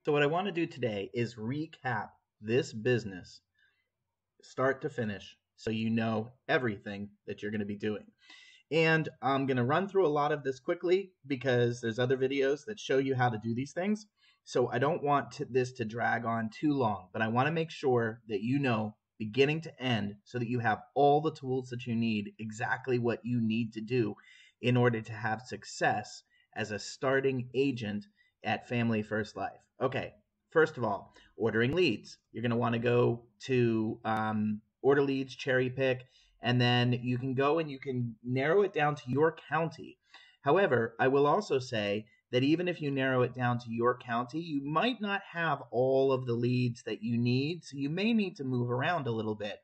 So what I want to do today is recap this business start to finish so you know everything that you're going to be doing. And I'm going to run through a lot of this quickly because there's other videos that show you how to do these things. So I don't want this to drag on too long, but I want to make sure that you know beginning to end so that you have all the tools that you need, exactly what you need to do in order to have success as a starting agent at Family First Life. Okay, first of all, ordering leads. You're going to want to go to order leads, cherry pick, and then you can go and you can narrow it down to your county. However, I will also say that even if you narrow it down to your county, you might not have all of the leads that you need, so you may need to move around a little bit.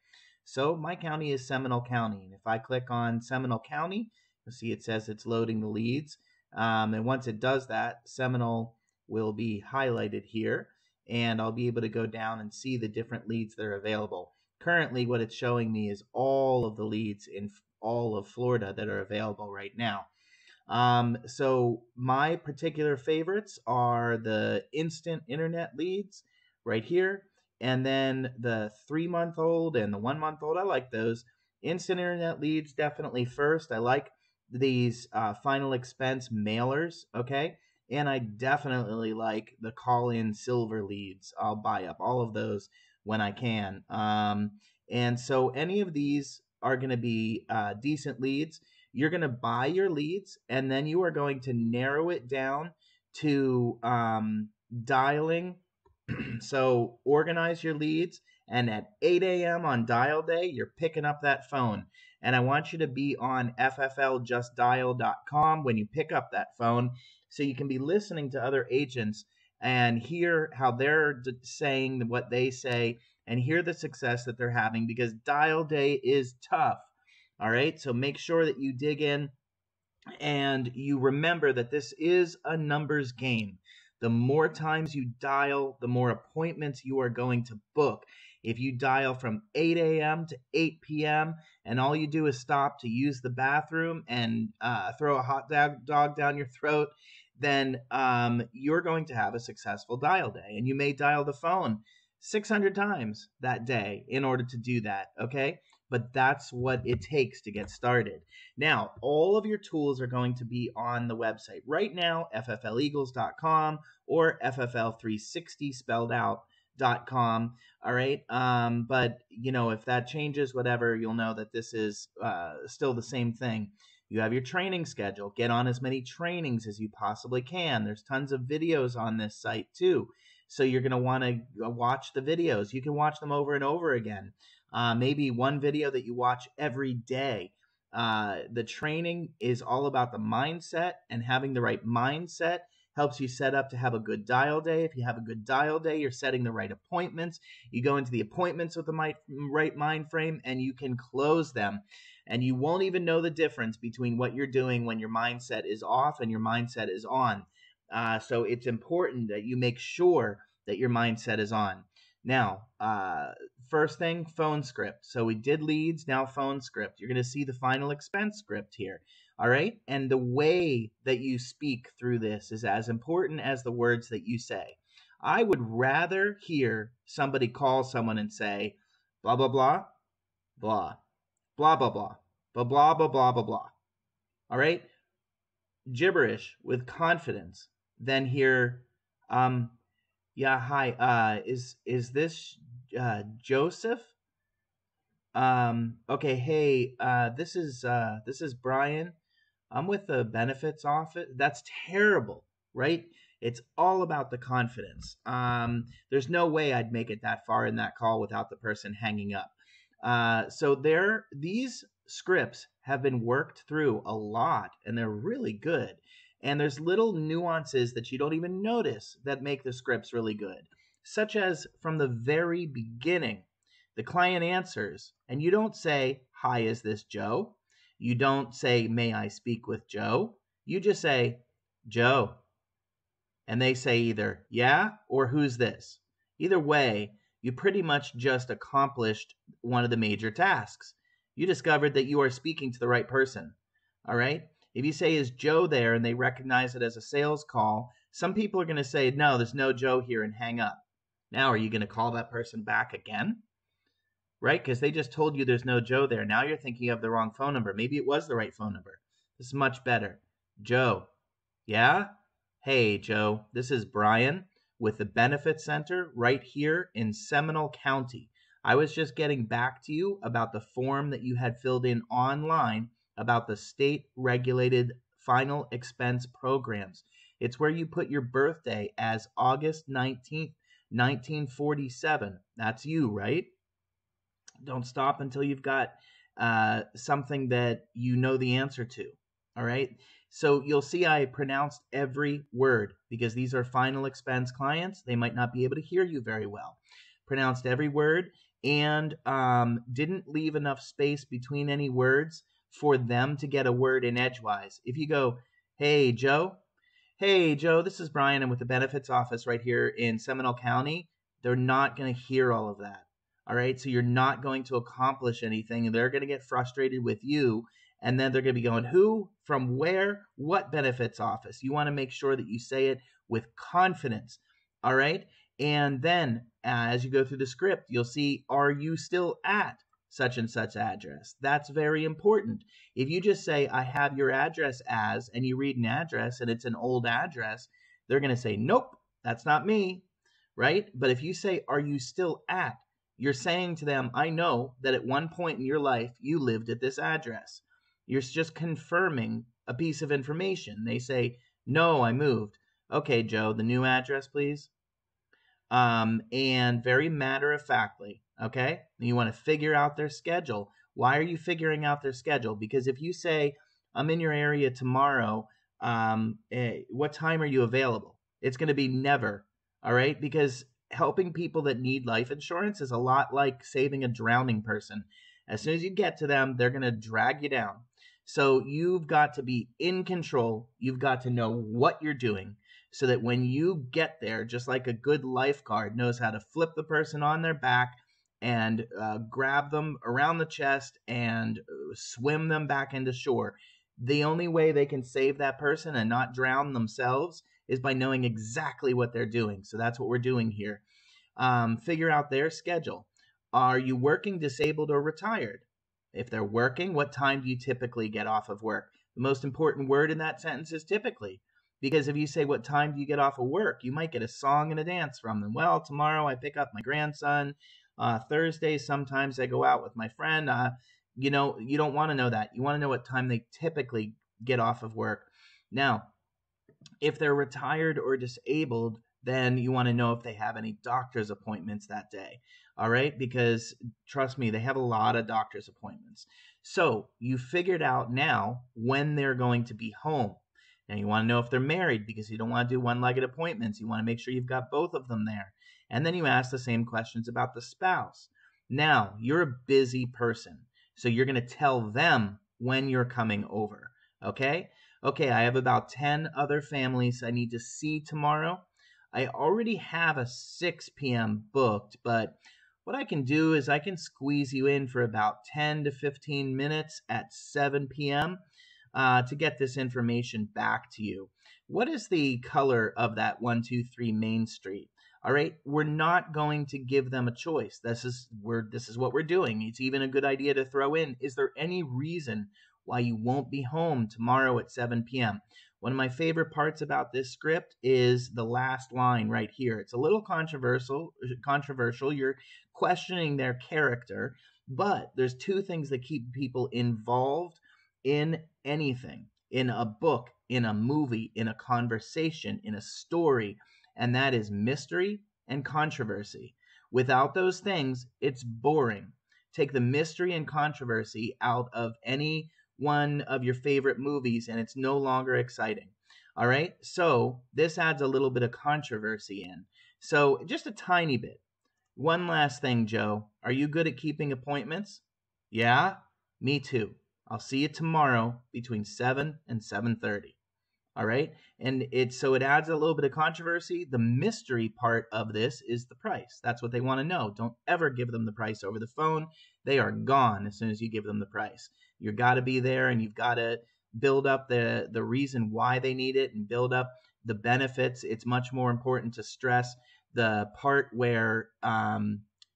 So my county is Seminole County, and if I click on Seminole County, you'll see it says it's loading the leads. And once it does that, Seminole will be highlighted here, and I'll be able to go down and see the different leads that are available. Currently, what it's showing me is all of the leads in all of Florida that are available right now. So my particular favorites are the instant internet leads right here, and then the 3-month-old and the 1-month-old. I like those. Instant internet leads definitely first. I like these final expense mailers, okay? And I definitely like the call-in silver leads. I'll buy up all of those when I can. And so any of these are going to be decent leads. You're going to buy your leads, and then you are going to narrow it down to dialing. So organize your leads, and at 8 a.m. on dial day, you're picking up that phone. And I want you to be on ffljustdial.com when you pick up that phone so you can be listening to other agents and hear how they're saying what they say and hear the success that they're having, because dial day is tough. All right, so make sure that you dig in and you remember that this is a numbers game. The more times you dial, the more appointments you are going to book. If you dial from 8 a.m. to 8 p.m. and all you do is stop to use the bathroom and throw a hot dog down your throat, then you're going to have a successful dial day. And you may dial the phone 600 times that day in order to do that, okay? But that's what it takes to get started. Now, all of your tools are going to be on the website right now, ffleagles.com or ffl360 spelled out.com. All right. But you know, if that changes, whatever, you'll know that this is still the same thing. You have your training schedule. Get on as many trainings as you possibly can. There's tons of videos on this site too. So you're going to want to watch the videos. You can watch them over and over again. Maybe one video that you watch every day. The training is all about the mindset, and having the right mindset helps you set up to have a good dial day. If you have a good dial day, you're setting the right appointments. You go into the appointments with the right mind frame, and you can close them. And you won't even know the difference between what you're doing when your mindset is off and your mindset is on. So it's important that you make sure that your mindset is on. Now, first thing, phone script. So we did leads, now phone script. You're going to see the final expense script here. All right. And the way that you speak through this is as important as the words that you say. I would rather hear somebody call someone and say, blah, blah, blah, blah, blah, blah, blah, blah, blah, blah, blah, blah, blah. All right. Gibberish with confidence. Then hear, yeah, hi, is this Joseph? Okay, hey, this is Brian. I'm with the benefits office. That's terrible, right? It's all about the confidence. There's no way I'd make it that far in that call without the person hanging up. So these scripts have been worked through a lot, and they're really good. And there's little nuances that you don't even notice that make the scripts really good, such as from the very beginning, the client answers, and you don't say, hi, is this Joe? You don't say, may I speak with Joe? You just say, Joe. And they say either, yeah, or who's this? Either way, you pretty much just accomplished one of the major tasks. You discovered that you are speaking to the right person. All right? If you say, is Joe there, and they recognize it as a sales call, Some people are going to say, no, there's no Joe here, and hang up. Now, are you going to call that person back again? Right? Because they just told you there's no Joe there. Now you're thinking of the wrong phone number. Maybe it was the right phone number. This is much better. Joe. Yeah? Hey, Joe. This is Brian with the Benefit Center right here in Seminole County. I was just getting back to you about the form that you had filled in online about the state regulated final expense programs. It's where you put your birthday as August 19th, 1947. That's you, right? Don't stop until you've got something that you know the answer to. All right. So you'll see I pronounced every word because these are final expense clients. They might not be able to hear you very well. Pronounced every word and didn't leave enough space between any words for them to get a word in edgewise. If you go, hey, Joe, this is Brian. I'm with the benefits office right here in Seminole County. They're not going to hear all of that. All right. So you're not going to accomplish anything, and they're going to get frustrated with you. And then they're going to be going, who, from where, what benefits office? You want to make sure that you say it with confidence. All right. And then as you go through the script, you'll see, are you still at such and such address? That's very important. If you just say, I have your address as, and you read an address and it's an old address, they're going to say, nope, that's not me. Right. But if you say, are you still at? You're saying to them, I know that at one point in your life, you lived at this address. You're just confirming a piece of information. They say, no, I moved. Okay, Joe, the new address, please. And very matter-of-factly, okay? You want to figure out their schedule. Why are you figuring out their schedule? Because if you say, I'm in your area tomorrow, what time are you available? It's going to be never, all right? Because helping people that need life insurance is a lot like saving a drowning person. As soon as you get to them, they're going to drag you down. So you've got to be in control. You've got to know what you're doing so that when you get there, just like a good lifeguard knows how to flip the person on their back and grab them around the chest and swim them back into shore. The only way they can save that person and not drown themselves is by knowing exactly what they're doing. So that's what we're doing here. Figure out their schedule. Are you working, disabled, or retired? If they're working, what time do you typically get off of work? The most important word in that sentence is typically. Because if you say, what time do you get off of work? You might get a song and a dance from them. Well, tomorrow I pick up my grandson. Thursday, sometimes I go out with my friend. You don't want to know that. You want to know what time they typically get off of work. Now, if they're retired or disabled, then you want to know if they have any doctor's appointments that day. All right? Because trust me, they have a lot of doctor's appointments. So you figured out now when they're going to be home. Now you want to know if they're married because you don't want to do one-legged appointments. You want to make sure you've got both of them there. And then you ask the same questions about the spouse. Now, you're a busy person. So you're going to tell them when you're coming over. Okay? Okay, I have about 10 other families I need to see tomorrow. I already have a 6 p.m. booked, but what I can do is I can squeeze you in for about 10 to 15 minutes at 7 p.m. To get this information back to you. What is the color of that 123 Main Street? All right, we're not going to give them a choice. This is what we're doing. It's even a good idea to throw in, is there any reason why you won't be home tomorrow at 7 p.m.? One of my favorite parts about this script is the last line right here. It's a little controversial. You're questioning their character, but there's two things that keep people involved in anything, in a book, in a movie, in a conversation, in a story, and that is mystery and controversy. Without those things, it's boring. Take the mystery and controversy out of any one of your favorite movies and it's no longer exciting. All right? So this adds a little bit of controversy in. So just a tiny bit. One last thing, Joe. Are you good at keeping appointments? Yeah? Me too. I'll see you tomorrow between 7 and 7:30. All right? And it adds a little bit of controversy. The mystery part of this is the price. That's what they want to know. Don't ever give them the price over the phone. They are gone as soon as you give them the price. You've got to be there and you've got to build up the reason why they need it and build up the benefits. It's much more important to stress the part where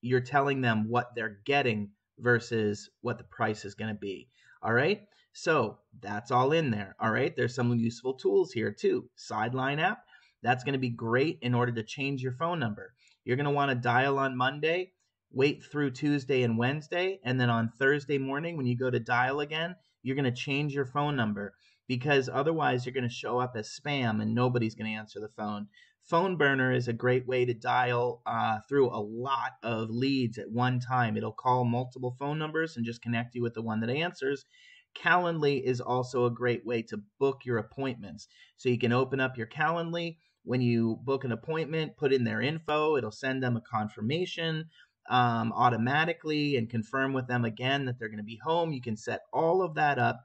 you're telling them what they're getting versus what the price is going to be. All right. So that's all in there. All right. There's some useful tools here too. Sideline app. That's going to be great in order to change your phone number. You're going to want to dial on Monday, wait through Tuesday and Wednesday, and then on Thursday morning when you go to dial again, you're going to change your phone number, because otherwise you're going to show up as spam and nobody's going to answer the phone. Phone burner is a great way to dial through a lot of leads at one time. It'll call multiple phone numbers and just connect you with the one that answers. Calendly is also a great way to book your appointments. So you can open up your Calendly. When you book an appointment, put in their info. It'll send them a confirmation automatically and confirm with them again that they're going to be home. You can set all of that up.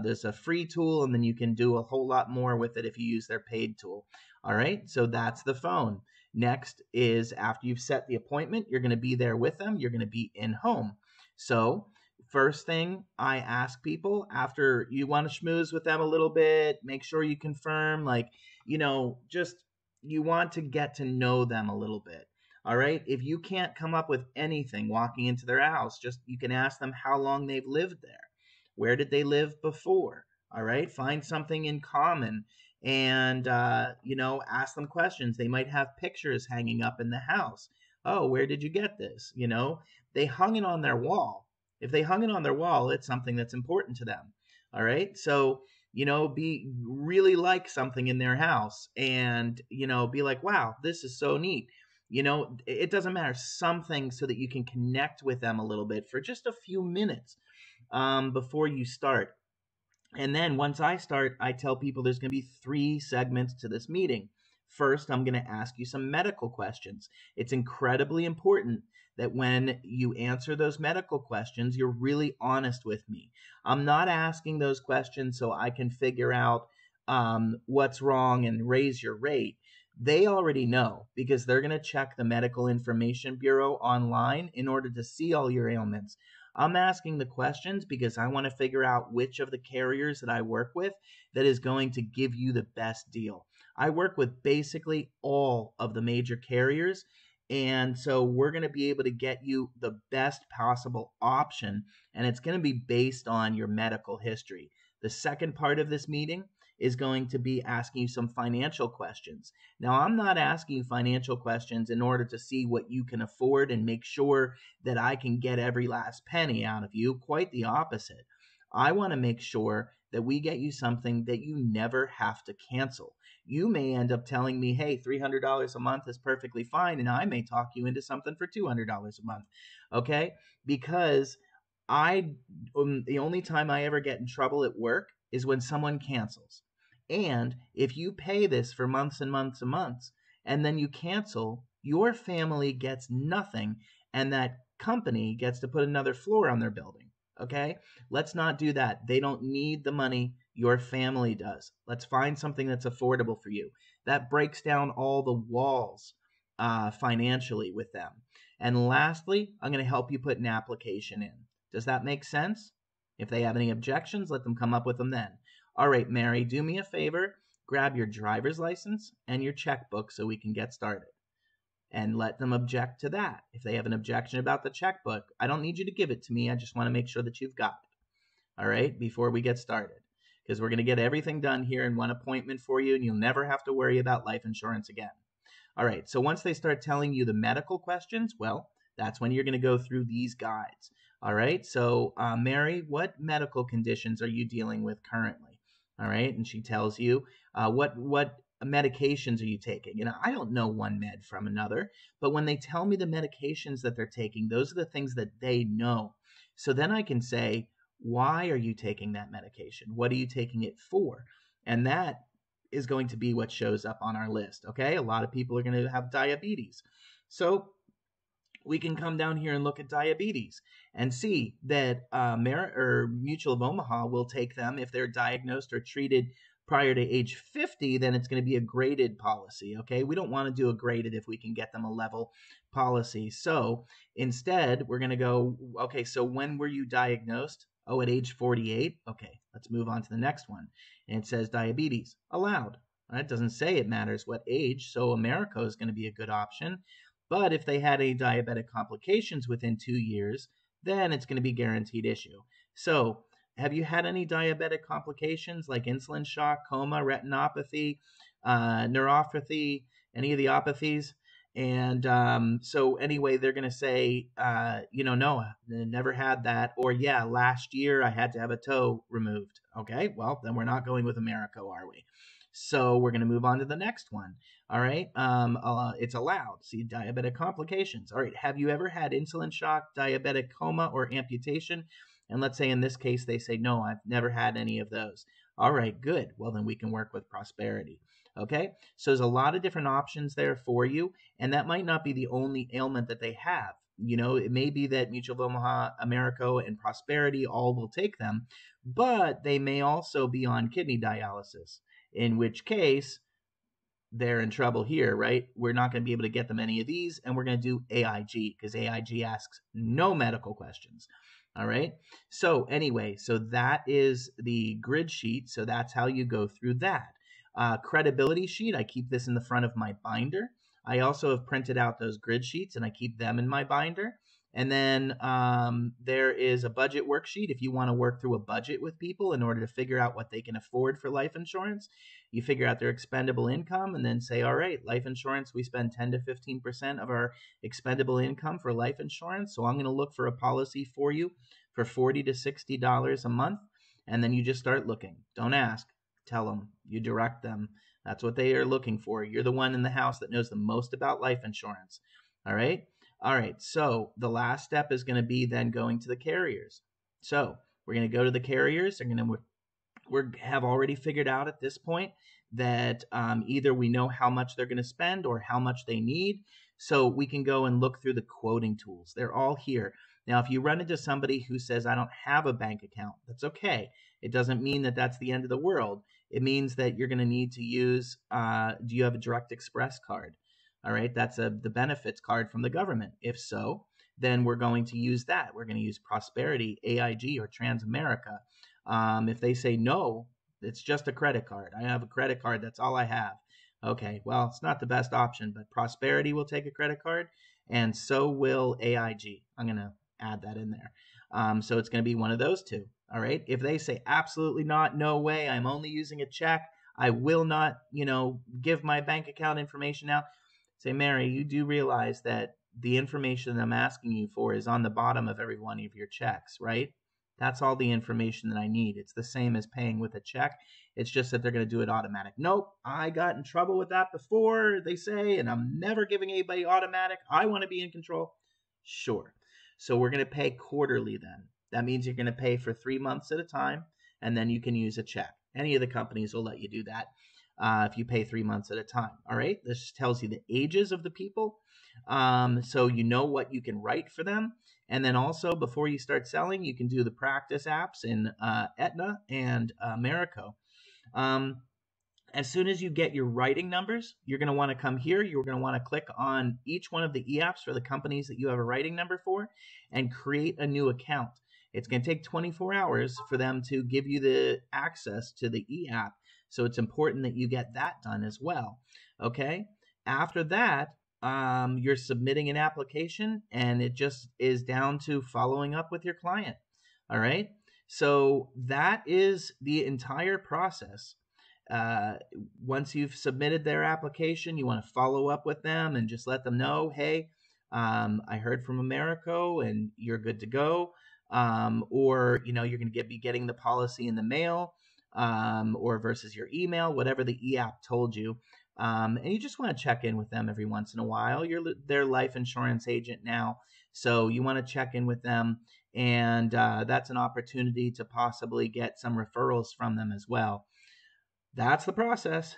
There's a free tool, and then you can do a whole lot more with it if you use their paid tool. All right, so that's the phone. Next is after you've set the appointment, you're going to be there with them. You're going to be in home. So first thing I ask people after you want to schmooze with them a little bit, make sure you confirm, like, just you want to get to know them a little bit. All right. If you can't come up with anything walking into their house, just you can ask them how long they've lived there. Where did they live before? All right. Find something in common and, ask them questions. They might have pictures hanging up in the house. Oh, where did you get this? They hung it on their wall. If they hung it on their wall, it's something that's important to them. All right. So, be really like something in their house and, be like, wow, this is so neat. It doesn't matter, something so that you can connect with them a little bit for just a few minutes before you start. And then once I start, I tell people there's going to be 3 segments to this meeting. First, I'm going to ask you some medical questions. It's incredibly important that when you answer those medical questions, you're really honest with me. I'm not asking those questions so I can figure out what's wrong and raise your rate. They already know because they're going to check the Medical Information Bureau online in order to see all your ailments. I'm asking the questions because I want to figure out which of the carriers that I work with that is going to give you the best deal. I work with basically all of the major carriers, and so we're going to be able to get you the best possible option, and it's going to be based on your medical history. The second part of this meeting is going to be asking you some financial questions. Now, I'm not asking you financial questions in order to see what you can afford and make sure that I can get every last penny out of you. Quite the opposite. I want to make sure that we get you something that you never have to cancel. You may end up telling me, hey, $300 a month is perfectly fine, and I may talk you into something for $200 a month, okay? Because the only time I ever get in trouble at work is when someone cancels. And if you pay this for months and months and months, and then you cancel, your family gets nothing, and that company gets to put another floor on their building. Okay? Let's not do that. They don't need the money. Your family does. Let's find something that's affordable for you. That breaks down all the walls financially with them. And lastly, I'm going to help you put an application in. Does that make sense? If they have any objections, let them come up with them then. All right, Mary, do me a favor. Grab your driver's license and your checkbook so we can get started. And let them object to that. If they have an objection about the checkbook, I don't need you to give it to me. I just want to make sure that you've got it. All right, before we get started. Because we're going to get everything done here in one appointment for you, and you'll never have to worry about life insurance again. All right, so once they start telling you the medical questions, well, that's when you're going to go through these guides. All right, so Mary, what medical conditions are you dealing with currently? All right, and she tells you what medications are you taking. I don't know one med from another, but when they tell me the medications that they're taking, those are the things that they know. So then I can say, why are you taking that medication? What are you taking it for? And that is going to be what shows up on our list. Okay, a lot of people are going to have diabetes, so we can come down here and look at diabetes and see that Mutual of Omaha will take them if they're diagnosed or treated prior to age 50, then it's going to be a graded policy, okay? We don't want to do a graded if we can get them a level policy. So instead, we're going to go, okay, so when were you diagnosed? Oh, at age 48? Okay, let's move on to the next one. And it says diabetes, allowed. It doesn't say it matters what age, so America is going to be a good option. But if they had any diabetic complications within 2 years, then it's going to be guaranteed issue. So, have you had any diabetic complications like insulin shock, coma, retinopathy, neuropathy, any of the opathies? And so, anyway, they're going to say, no, I never had that. Or, yeah, last year I had to have a toe removed. Okay, well, then we're not going with America, are we? So we're going to move on to the next one. All right. It's allowed. See, diabetic complications. All right. Have you ever had insulin shock, diabetic coma, or amputation? And let's say in this case, they say, no, I've never had any of those. All right, good. Well, then we can work with Prosperity. Okay. So there's a lot of different options there for you. And that might not be the only ailment that they have. It may be that Mutual of Omaha, America, and Prosperity all will take them, but they may also be on kidney dialysis, in which case they're in trouble here, right? We're not going to be able to get them any of these, and we're going to do AIG because AIG asks no medical questions. All right. So anyway, so that is the grid sheet. So that's how you go through that. Credibility sheet, I keep this in the front of my binder. I also have printed out those grid sheets and I keep them in my binder. And then there is a budget worksheet if you want to work through a budget with people in order to figure out what they can afford for life insurance. You figure out their expendable income and then say, all right, life insurance, we spend 10 to 15% of our expendable income for life insurance. So I'm going to look for a policy for you for $40 to $60 a month. And then you just start looking. Don't ask. Tell them. You direct them. That's what they are looking for. You're the one in the house that knows the most about life insurance. All right. All right, so the last step is going to be then going to the carriers. So we're going to go to the carriers. We have already figured out at this point that either we know how much they're going to spend or how much they need. So we can go and look through the quoting tools. They're all here. Now, if you run into somebody who says, I don't have a bank account, that's okay. It doesn't mean that that's the end of the world. It means that you're going to need to use, do you have a Direct Express card? All right, that's the benefits card from the government. If so, then we're going to use that. We're going to use Prosperity, AIG, or Transamerica. If they say no, it's just a credit card. I have a credit card. That's all I have. Okay, well, it's not the best option, but Prosperity will take a credit card, and so will AIG. I'm going to add that in there. So it's going to be one of those two. All right. If they say absolutely not, no way, I'm only using a check, I will not, give my bank account information out. Say, Mary, you do realize that the information that I'm asking you for is on the bottom of every one of your checks, right? That's all the information that I need. It's the same as paying with a check. It's just that they're going to do it automatic. Nope, I got in trouble with that before, they say, and I'm never giving anybody automatic. I want to be in control. Sure. So we're going to pay quarterly then. That means you're going to pay for 3 months at a time, and then you can use a check. Any of the companies will let you do that. If you pay 3 months at a time. All right. This tells you the ages of the people. So you know what you can write for them. And then also before you start selling, you can do the practice apps in Aetna and Americo. As soon as you get your writing numbers, you're going to want to come here. You're going to want to click on each one of the e-apps for the companies that you have a writing number for and create a new account. It's going to take 24 hours for them to give you the access to the e-app. So it's important that you get that done as well. Okay. After that, you're submitting an application and it just is down to following up with your client. All right. So that is the entire process. Once you've submitted their application, you want to follow up with them and just let them know, hey, I heard from Americo and you're good to go. Or, you're going to be getting the policy in the mail. Or versus your email, whatever the e-app told you. And you just want to check in with them every once in a while. You're their life insurance agent now, so you want to check in with them, and that's an opportunity to possibly get some referrals from them as well. That's the process.